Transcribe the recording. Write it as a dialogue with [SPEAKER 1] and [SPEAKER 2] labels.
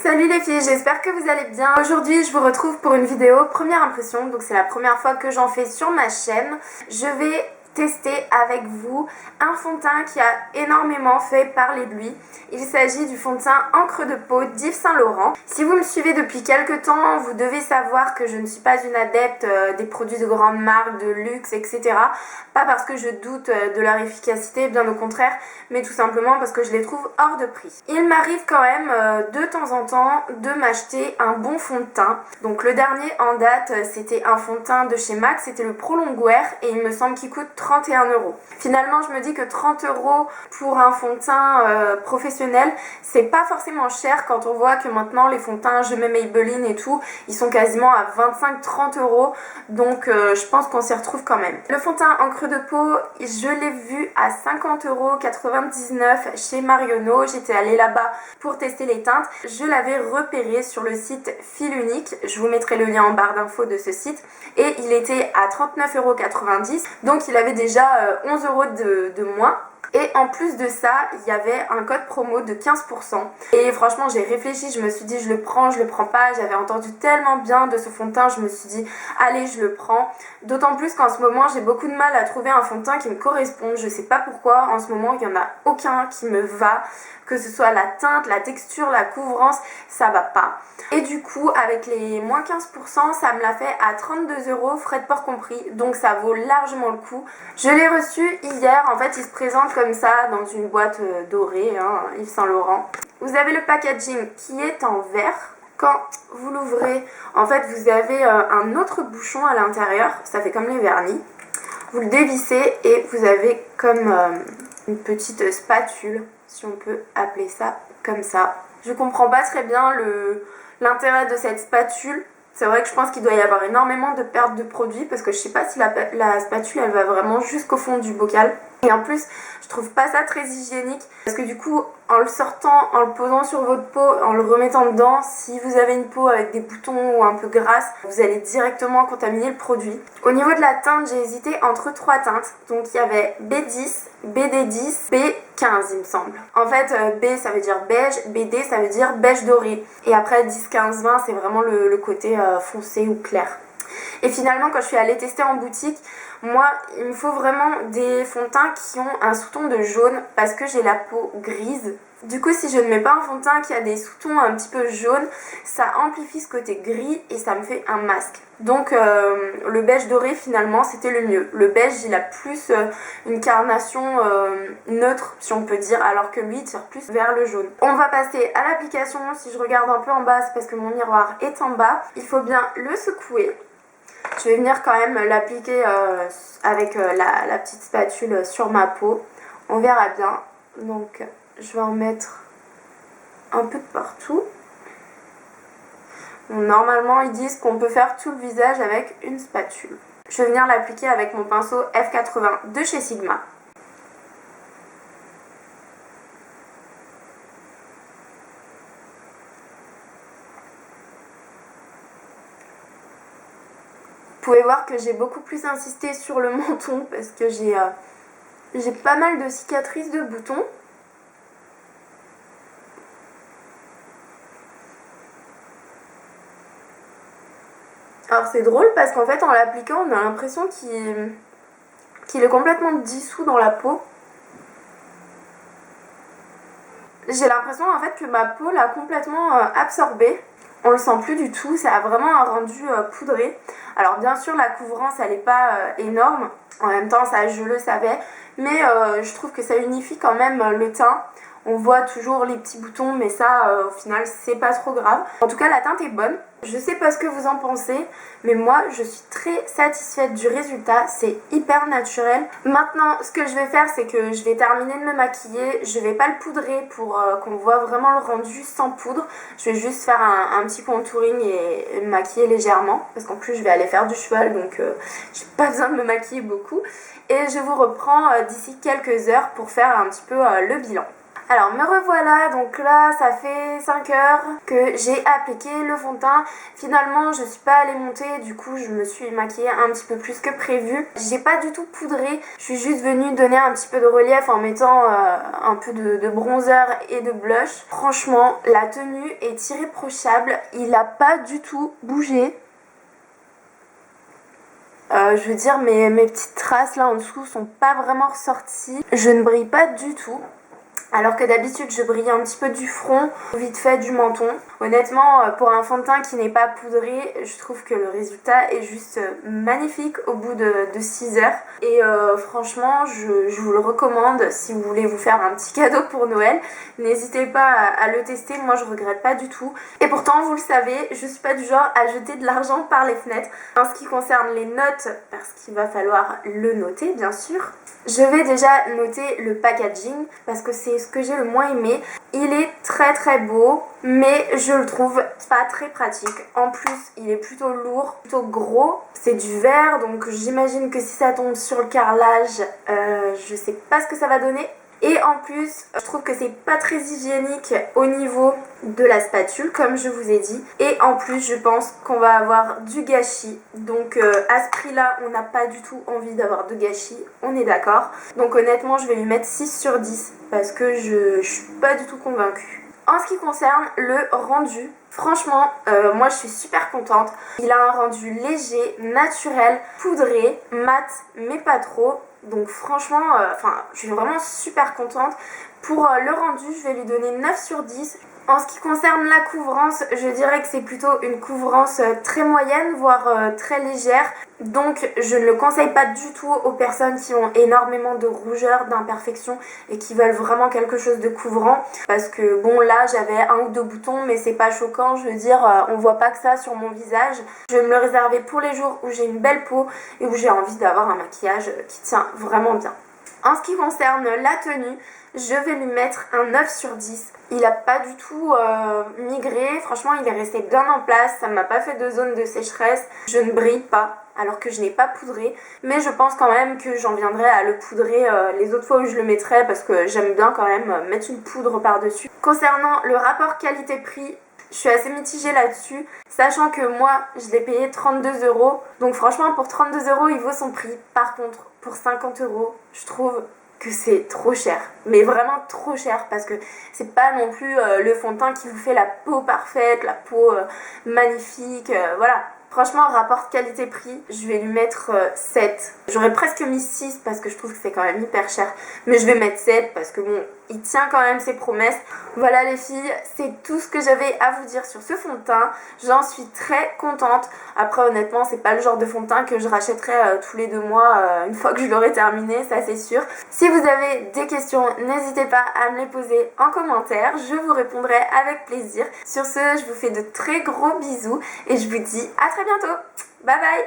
[SPEAKER 1] Salut les filles, j'espère que vous allez bien. Aujourd'hui je vous retrouve pour une vidéo première impression, donc c'est la première fois que j'en fais sur ma chaîne. Je vais tester avec vous un fond de teint qui a énormément fait parler de lui. Il s'agit du fond de teint encre de peau d'Yves Saint Laurent. Si vous me suivez depuis quelques temps, vous devez savoir que je ne suis pas une adepte des produits de grandes marques, de luxe, etc. Pas parce que je doute de leur efficacité, bien au contraire, mais tout simplement parce que je les trouve hors de prix. Il m'arrive quand même de temps en temps de m'acheter un bon fond de teint. Donc le dernier en date, c'était un fond de teint de chez MAC, c'était le Pro Longwear et il me semble qu'il coûte 31 €. Finalement, je me dis que 30 € pour un fond de teint professionnel, c'est pas forcément cher quand on voit que maintenant les fonds de teint, je mets Maybelline et tout, ils sont quasiment à 25-30 €. Donc je pense qu'on s'y retrouve quand même. Le fond de teint encre de peau, je l'ai vu à 50,99 € chez Marionnaud. J'étais allée là-bas pour tester les teintes. Je l'avais repéré sur le site Fil Unique. Je vous mettrai le lien en barre d'infos de ce site. Et il était à 39,90 €. Donc il avait déjà 11 € de moins. Et en plus de ça, il y avait un code promo de 15%. Et franchement, j'ai réfléchi, je me suis dit je le prends pas. J'avais entendu tellement bien de ce fond de teint, je me suis dit allez, je le prends. D'autant plus qu'en ce moment, j'ai beaucoup de mal à trouver un fond de teint qui me corresponde. Je sais pas pourquoi, en ce moment, il n'y en a aucun qui me va. Que ce soit la teinte, la texture, la couvrance, ça va pas. Et du coup, avec les moins 15%, ça me l'a fait à 32 €, frais de port compris. Donc ça vaut largement le coup. Je l'ai reçu hier. En fait, il se présente comme ça dans une boîte dorée, Yves Saint Laurent. Vous avez le packaging qui est en verre. Quand vous l'ouvrez, en fait, vous avez un autre bouchon à l'intérieur. Ça fait comme les vernis. Vous le dévissez et vous avez comme une petite spatule, si on peut appeler ça comme ça. Je comprends pas très bien l'intérêt de cette spatule. C'est vrai que je pense qu'il doit y avoir énormément de pertes de produits parce que je sais pas si la spatule elle va vraiment jusqu'au fond du bocal. Et en plus, je trouve pas ça très hygiénique parce que du coup, en le sortant, en le posant sur votre peau, en le remettant dedans, si vous avez une peau avec des boutons ou un peu grasse, vous allez directement contaminer le produit. Au niveau de la teinte, j'ai hésité entre 3 teintes. Donc il y avait B10, BD10, B15 il me semble. En fait, B ça veut dire beige, BD ça veut dire beige doré. Et après 10, 15, 20 c'est vraiment le côté foncé ou clair. Et finalement, quand je suis allée tester en boutique, moi, il me faut vraiment des fonds de teint qui ont un sous-ton de jaune parce que j'ai la peau grise. Du coup, si je ne mets pas un fond de teint qui a des sous-tons un petit peu jaunes, ça amplifie ce côté gris et ça me fait un masque. Donc le beige doré finalement c'était le mieux. Le beige il a plus une carnation neutre si on peut dire, alors que lui il tire plus vers le jaune. On va passer à l'application. Si je regarde un peu en bas, c'est parce que mon miroir est en bas. Il faut bien le secouer. Je vais venir quand même l'appliquer avec la petite spatule sur ma peau. On verra bien. Donc je vais en mettre un peu de partout. Bon, normalement ils disent qu'on peut faire tout le visage avec une spatule. Je vais venir l'appliquer avec mon pinceau F80 de chez Sigma. Vous pouvez voir que j'ai beaucoup plus insisté sur le menton parce que j'ai pas mal de cicatrices de boutons. Alors c'est drôle parce qu'en fait en l'appliquant on a l'impression qu'il est complètement dissous dans la peau. J'ai l'impression en fait que ma peau l'a complètement absorbé. On le sent plus du tout, ça a vraiment un rendu poudré. Alors bien sûr la couvrance elle n'est pas énorme, en même temps ça je le savais, mais je trouve que ça unifie quand même le teint. On voit toujours les petits boutons, mais ça au final c'est pas trop grave. En tout cas la teinte est bonne. Je sais pas ce que vous en pensez, mais moi je suis très satisfaite du résultat, c'est hyper naturel. Maintenant ce que je vais faire c'est que je vais terminer de me maquiller, je vais pas le poudrer pour qu'on voit vraiment le rendu sans poudre. Je vais juste faire un petit contouring et me maquiller légèrement, parce qu'en plus je vais aller faire du cheval donc j'ai pas besoin de me maquiller beaucoup. Et je vous reprends d'ici quelques heures pour faire un petit peu le bilan. Alors me revoilà, donc là ça fait 5 heures que j'ai appliqué le fond de teint. Finalement je suis pas allée monter, du coup je me suis maquillée un petit peu plus que prévu. J'ai pas du tout poudré, je suis juste venue donner un petit peu de relief en mettant un peu de bronzer et de blush. Franchement la tenue est irréprochable, il a pas du tout bougé. Je veux dire mes petites traces là en dessous sont pas vraiment ressorties. Je ne brille pas du tout. Alors que d'habitude je brille un petit peu du front, vite fait du menton. Honnêtement, pour un fond de teint qui n'est pas poudré, je trouve que le résultat est juste magnifique au bout de 6 heures. Et franchement, je vous le recommande si vous voulez vous faire un petit cadeau pour Noël. N'hésitez pas à le tester, moi je regrette pas du tout. Et pourtant, vous le savez, je suis pas du genre à jeter de l'argent par les fenêtres. En ce qui concerne les notes, parce qu'il va falloir le noter bien sûr, je vais déjà noter le packaging parce que c'est ce que j'ai le moins aimé. Il est très très beau, mais je le trouve pas très pratique. En plus, il est plutôt lourd, plutôt gros. C'est du verre, donc j'imagine que si ça tombe sur le carrelage, je sais pas ce que ça va donner. Et en plus, je trouve que c'est pas très hygiénique au niveau de la spatule, comme je vous ai dit. Et en plus, je pense qu'on va avoir du gâchis. Donc à ce prix-là, on n'a pas du tout envie d'avoir de gâchis, on est d'accord. Donc honnêtement, je vais lui mettre 6 sur 10 parce que je suis pas du tout convaincue. En ce qui concerne le rendu, franchement, moi je suis super contente. Il a un rendu léger, naturel, poudré, mat, mais pas trop. Donc franchement, je suis vraiment super contente. Pour le rendu, je vais lui donner 9 sur 10. En ce qui concerne la couvrance, je dirais que c'est plutôt une couvrance très moyenne, voire très légère. Donc je ne le conseille pas du tout aux personnes qui ont énormément de rougeur, d'imperfections et qui veulent vraiment quelque chose de couvrant. Parce que bon, là j'avais 1 ou 2 boutons, mais c'est pas choquant, je veux dire, on voit pas que ça sur mon visage. Je vais me le réserver pour les jours où j'ai une belle peau et où j'ai envie d'avoir un maquillage qui tient vraiment bien. En ce qui concerne la tenue, je vais lui mettre un 9 sur 10. Il n'a pas du tout migré, franchement il est resté bien en place, ça ne m'a pas fait de zone de sécheresse. Je ne brille pas alors que je n'ai pas poudré, mais je pense quand même que j'en viendrai à le poudrer les autres fois où je le mettrai parce que j'aime bien quand même mettre une poudre par-dessus. Concernant le rapport qualité-prix, je suis assez mitigée là-dessus, sachant que moi je l'ai payé 32 €. Donc franchement pour 32 € il vaut son prix. Par contre pour 50 €, je trouve que c'est trop cher, mais vraiment trop cher parce que c'est pas non plus le fond de teint qui vous fait la peau parfaite, la peau magnifique, voilà. Franchement, rapport qualité-prix, je vais lui mettre 7. J'aurais presque mis 6 parce que je trouve que c'est quand même hyper cher. Mais je vais mettre 7 parce que bon, il tient quand même ses promesses. Voilà les filles, c'est tout ce que j'avais à vous dire sur ce fond de teint. J'en suis très contente. Après honnêtement, c'est pas le genre de fond de teint que je rachèterai tous les 2 mois une fois que je l'aurai terminé, ça c'est sûr. Si vous avez des questions, n'hésitez pas à me les poser en commentaire. Je vous répondrai avec plaisir. Sur ce, je vous fais de très gros bisous et je vous dis à très bientôt. Bye bye!